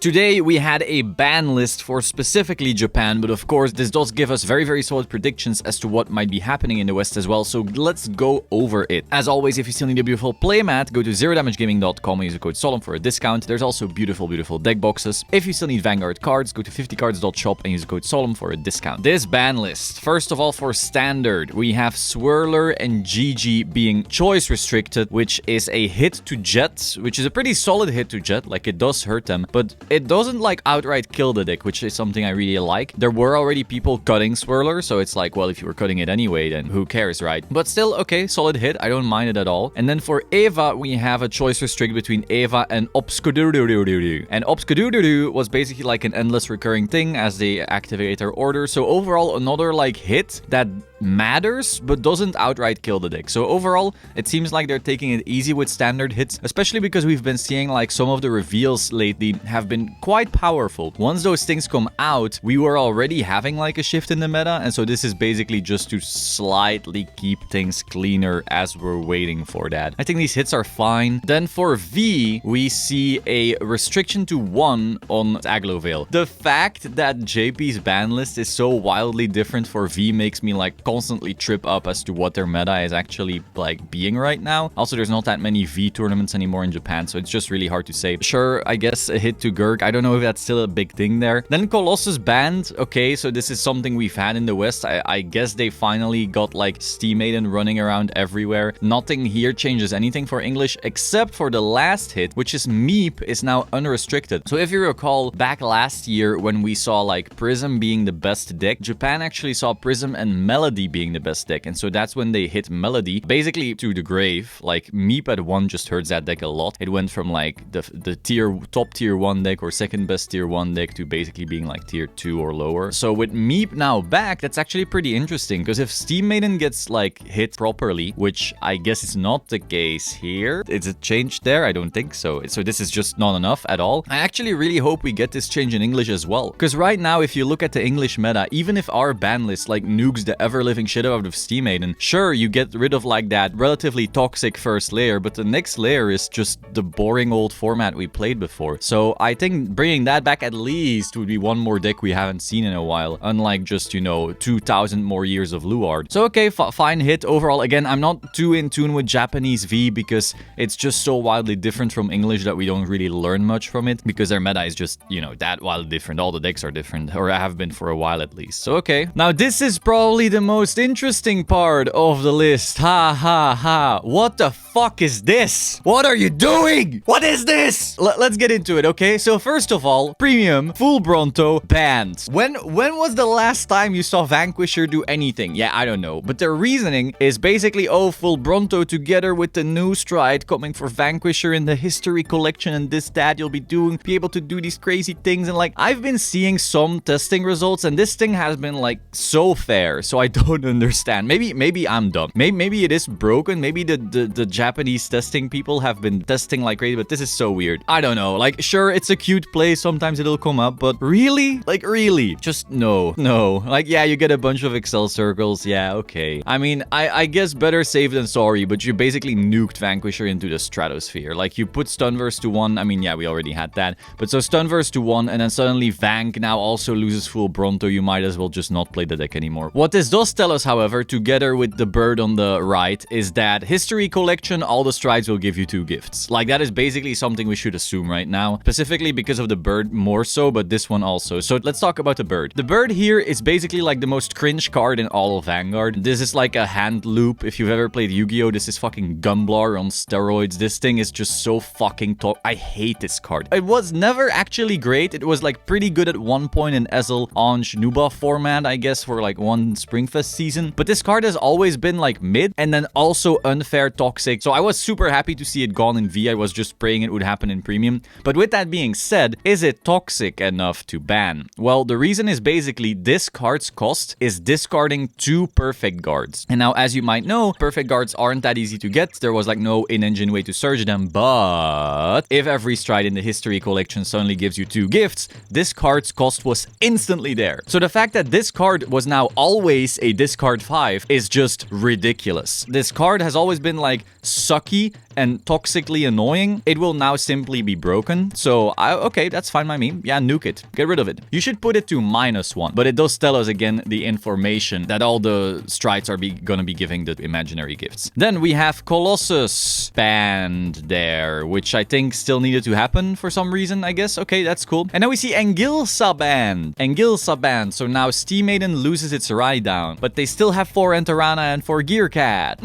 Today we had a ban list for specifically Japan, but of course this does give us very solid predictions as to what might be happening in the West as well, so let's go over it. As always, if you still need a beautiful playmat, go to zerodamagegaming.com and use the code Solemn for a discount. There's also beautiful deck boxes. If you still need Vanguard cards, go to 50cards.shop and use the code Solemn for a discount. This ban list, first of all for standard, we have Swirler and GG being choice restricted, which is a hit to Jet, which is a pretty solid hit to Jet, like it does hurt them, but it doesn't like outright kill the deck, which is something I really like. There were already people cutting Swirler, so it's like, well, if you were cutting it anyway, then who cares, right? But still, okay, solid hit. I don't mind it at all. And then for Eva, we have a choice restrict between Eva and Obscudururu. And Obscudururu was basically like an endless recurring thing as they activate their order. So overall, another like hit that matters, but doesn't outright kill the deck. So overall, it seems like they're taking it easy with standard hits, especially because we've been seeing like some of the reveals lately have been quite powerful. Once those things come out, we were already having like a shift in the meta, and so this is basically just to slightly keep things cleaner as we're waiting for that. I think these hits are fine. Then for V, we see a restriction to 1 on Aglovale. The fact that JP's ban list is so wildly different for V makes me like constantly trip up as to what their meta is actually like being right now. Also, there's not that many V tournaments anymore in Japan, so it's just really hard to say. Sure, I guess a hit to Gurk. I don't know if that's still a big thing there. Then Colossus banned. Okay, so this is something we've had in the West. I guess they finally got like Steam Maiden running around everywhere. Nothing here changes anything for English except for the last hit, which is Meep is now unrestricted. So if you recall back last year when we saw like Prism being the best deck, Japan actually saw Prism and Melody being the best deck, and so that's when they hit Melody basically to the grave. Like Meep at 1 just hurts that deck a lot. It went from like the top tier 1 deck or second best tier 1 deck to basically being like tier 2 or lower. So with Meep now back, that's actually pretty interesting, because if Steam Maiden gets like hit properly, which I guess is not the case here, is it changed there? I don't think so. So this is just not enough at all. I actually really hope we get this change in English as well, because right now if you look at the English meta, even if our ban list like nukes the ever-living shit out of Steam Maiden, sure, you get rid of like that relatively toxic first layer, but the next layer is just the boring old format we played before. So I think bringing that back at least would be one more deck we haven't seen in a while, unlike just, you know, 2,000 more years of Luard. So okay, fine hit overall. Again, I'm not too in tune with Japanese V because it's just so wildly different from English that we don't really learn much from it, because their meta is just, you know, that wildly different. All the decks are different, or have been for a while at least. So okay, now this is probably the most interesting part of the list. Ha ha ha. What the fuck is this? What are you doing? What is this? Let's get into it, okay? So first of all, Premium, Full Bronto, banned. When was the last time you saw Vanquisher do anything? Yeah, I don't know. But their reasoning is basically, oh, Full Bronto together with the new stride coming for Vanquisher in the history collection and this, that, you'll be able to do these crazy things. And like, I've been seeing some testing results and this thing has been like so fair. So I don't understand. Maybe I'm dumb. Maybe it is broken. Maybe the Japanese testing people have been testing like crazy, but this is so weird. I don't know. Like, sure, it's a cute play. Sometimes it'll come up, but really? Like, really? Just no. Like, yeah, you get a bunch of Excel circles. Yeah, okay. I mean, I guess better safe than sorry, but you basically nuked Vanquisher into the stratosphere. Like, you put Stunverse to 1. I mean, yeah, we already had that. But so Stunverse to 1, and then suddenly Vank now also loses Full Bronto. You might as well just not play the deck anymore. What this does tell us, however, together with the bird on the right, is that history collection, all the strides will give you 2 gifts. Like, that is basically something we should assume right now, specifically because of the bird more so, but this one also. So let's talk about the bird. The bird here is basically like the most cringe card in all of Vanguard. This is like a hand loop. If you've ever played Yu-Gi-Oh, this is fucking Gumblar on steroids. This thing is just so fucking I hate this card. It was never actually great. It was like pretty good at one point in Ezel, Anj, Nuba format, I guess, for like one Springfest season. But this card has always been like mid and then also unfair toxic. So I was super happy to see it gone in V. I was just praying it would happen in Premium. But with that being said, is it toxic enough to ban? Well, the reason is basically this card's cost is discarding 2 perfect guards. And now, as you might know, perfect guards aren't that easy to get. There was like no in-engine way to search them. But if every stride in the history collection suddenly gives you 2 gifts, this card's cost was instantly there. So the fact that this card was now always a discard 5 is just ridiculous. This card has always been like sucky and toxically annoying, it will now simply be broken. So, okay, that's fine by me. Yeah, nuke it. Get rid of it. You should put it to -1, but it does tell us again the information that all the strides are gonna be giving the imaginary gifts. Then we have Colossus banned there, which I think still needed to happen for some reason, I guess. Okay, that's cool. And now we see Engilsa banned. Engilsa banned. So now Steam Maiden loses its ride down, but they still have 4 Enterana and 4 Gearcat.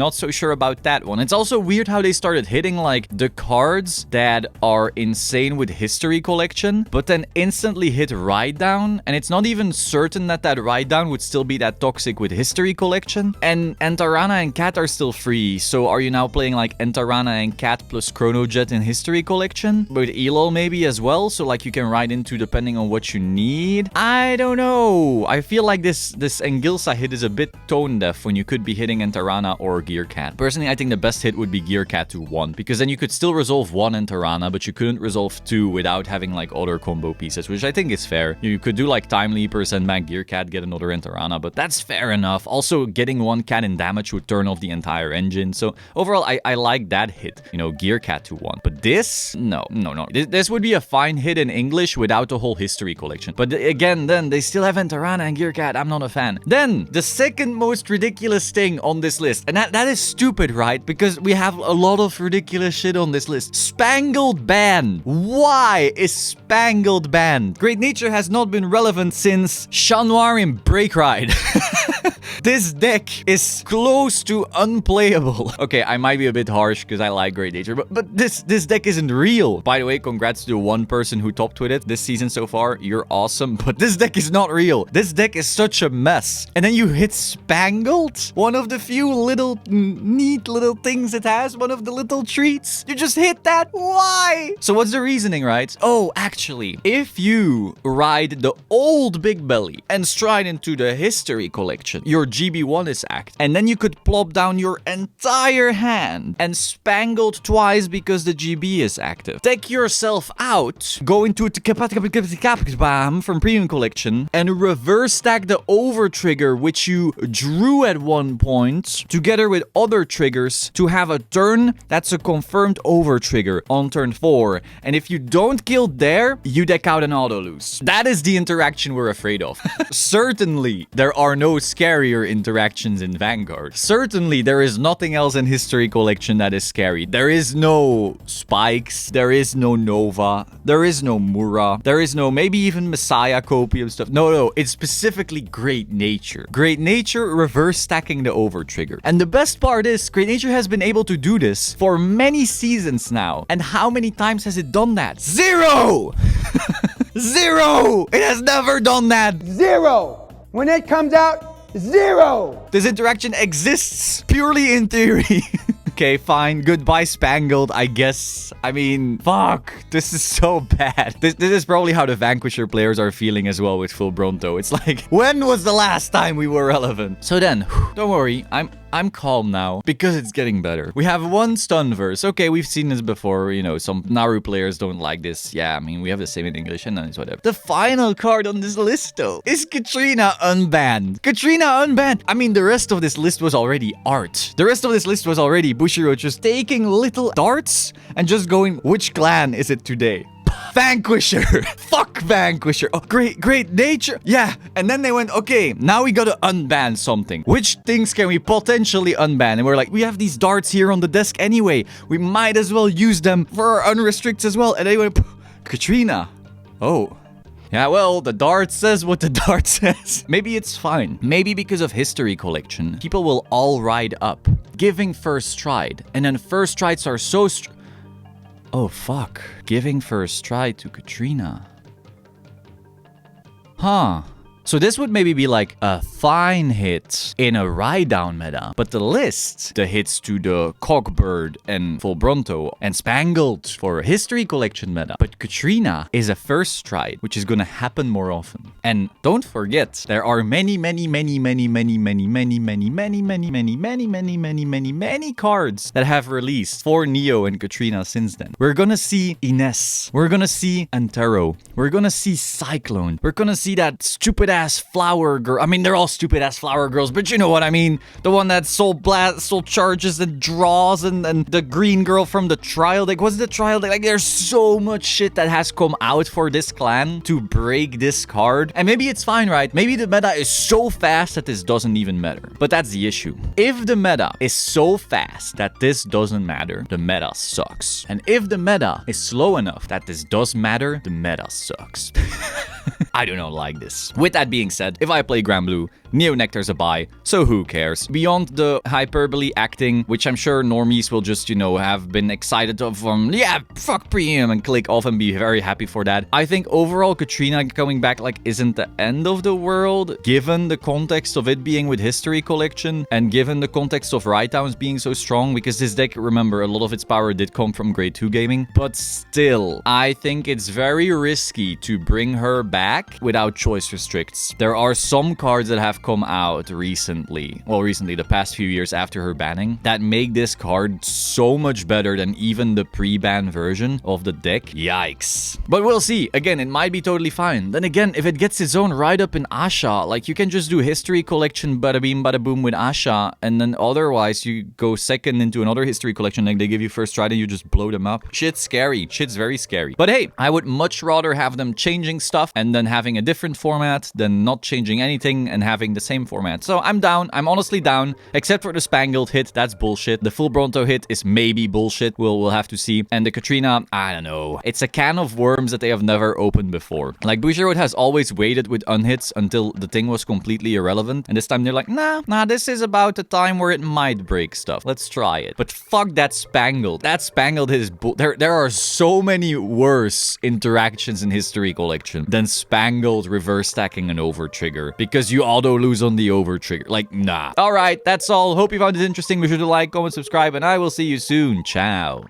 Not so sure about that one. It's also weird how they started hitting like the cards that are insane with history collection, but then instantly hit ride down, and it's not even certain that that ride down would still be that toxic with history collection. And Enterana and Cat are still free, so are you now playing like Enterana and Cat plus Chronojet in history collection? With Elo maybe as well, so like you can ride into depending on what you need? I don't know. I feel like this Engilsa hit is a bit tone deaf when you could be hitting Enterana or Gearcat. Personally, I think the best hit would be Gearcat to 1, because then you could still resolve 1 Enterana, but you couldn't resolve 2 without having like other combo pieces, which I think is fair. You could do like Time Leaper, send back Gearcat, get another Enterana, but that's fair enough. Also, getting 1 cat in damage would turn off the entire engine. So overall, I like that hit, you know, Gearcat to 1. But this, no. This would be a fine hit in English without the whole history collection. But again, then they still have Enterana and Gearcat. I'm not a fan. Then the second most ridiculous thing on this list, and that is stupid, right? Because we have a lot of ridiculous shit on this list. Spangled ban. Why is Spangled banned? Great Nature has not been relevant since Chat Noir in Break Ride. This deck is close to unplayable. Okay, I might be a bit harsh because I like Great Nature, but this deck isn't real. By the way, congrats to the one person who topped with it this season so far. You're awesome, but this deck is not real. This deck is such a mess. And then you hit Spangled, one of the few little neat little things it has, one of the little treats. You just hit that? Why? So what's the reasoning, right? Oh, actually, if you ride the old Big Belly and stride into the history collection, your GB1 is active. And then you could plop down your entire hand and Spangled twice because the GB is active. Take yourself out, go into the from Premium Collection and reverse stack the over trigger which you drew at one point together with other triggers to have a turn that's a confirmed over trigger on turn 4. And if you don't kill there, you deck out an auto lose. That is the interaction we're afraid of. Certainly, there are no scarier interactions in Vanguard. Certainly, there is nothing else in History Collection that is scary. There is no Spikes, there is no Nova, there is no Mura, there is no maybe even Messiah Copium stuff. No, it's specifically Great Nature. Great Nature reverse stacking the over trigger. And the best part is, Great Nature has been able to do this for many seasons now. And how many times has it done that? 0! 0! It has never done that. 0! When it comes out, 0! This interaction exists purely in theory. Okay, fine. Goodbye, Spangled, I guess. I mean, fuck. This is so bad. This is probably how the Vanquisher players are feeling as well with Full Bronto. It's like, when was the last time we were relevant? So then, don't worry. I'm calm now because it's getting better. We have 1 Stunverse. Okay, we've seen this before. You know, some Naru players don't like this. Yeah, I mean, we have the same in English and then it's whatever. The final card on this list, though, is Katrina unbanned. Katrina unbanned. I mean, the rest of this list was already art. The rest of this list was already Bushiroad just taking little darts and just going, which clan is it today? Vanquisher. Fuck Vanquisher. Oh, Great Nature. Yeah. And then they went, okay, now we gotta unban something. Which things can we potentially unban? And we're like, we have these darts here on the desk anyway. We might as well use them for our unrestricts as well. And they went, Katrina. Oh. Yeah, well, the dart says what the dart says. Maybe it's fine. Maybe because of History Collection, people will all ride up, giving first stride. And then first strides are so oh, fuck. Giving first stride to Katrina. Huh. So this would maybe be like a fine hit in a ride-down meta. But the list, the hits to the Cockbird and Full Bronto and Spangled for a History Collection meta. But Katrina is a first stride, which is gonna happen more often. And don't forget, there are many cards that have released for Neo and Katrina since then. We're gonna see Ines. We're gonna see Antero. We're gonna see Cyclone. We're gonna see that stupid-ass flower girl. I mean, they're all stupid-ass flower girls, but you know what I mean. The one that soul charges and draws, and the green girl from the trial deck. What's the trial deck? Like, there's so much shit that has come out for this clan to break this card. And maybe it's fine, right? Maybe the meta is so fast that this doesn't even matter. But that's the issue. If the meta is so fast that this doesn't matter, the meta sucks. And if the meta is slow enough that this does matter, the meta sucks. I do not like this. With that being said, if I play Grand Blue, Neo Nectar's a buy, so who cares? Beyond the hyperbole acting, which I'm sure normies will just, you know, have been excited of, yeah, fuck premium, and click off and be very happy for that. I think overall Katrina coming back, like, isn't the end of the world, given the context of it being with History Collection, and given the context of Write-Downs being so strong, because this deck, remember, a lot of its power did come from Grade 2 gaming, but still, I think it's very risky to bring her back without choice restricts. There are some cards that have come out recently, the past few years after her banning, that make this card so much better than even the pre-ban version of the deck. Yikes. But we'll see. Again, it might be totally fine. Then again, if it gets its own write-up in Asha, like, you can just do History Collection bada beam bada boom with Asha, and then otherwise you go second into another History Collection, like they give you first try and you just blow them up. Shit's scary. Shit's very scary. But hey, I would much rather have them changing stuff and then having a different format than not changing anything and having the same format. So I'm down. I'm honestly down, except for the Spangled hit. That's bullshit. The full Bronto hit is maybe bullshit. We'll have to see. And the Katrina, I don't know. It's a can of worms that they have never opened before. Like, Bushiroad has always waited with unhits until the thing was completely irrelevant. And this time they're like, nah, this is about the time where it might break stuff. Let's try it. But fuck that Spangled. That Spangled hit is there are so many worse interactions in History Collection than Spangled reverse stacking an over trigger, because you auto lose on the over trigger. Like, nah. Alright, that's all. Hope you found it interesting. Be sure to like, comment, subscribe, and I will see you soon. Ciao.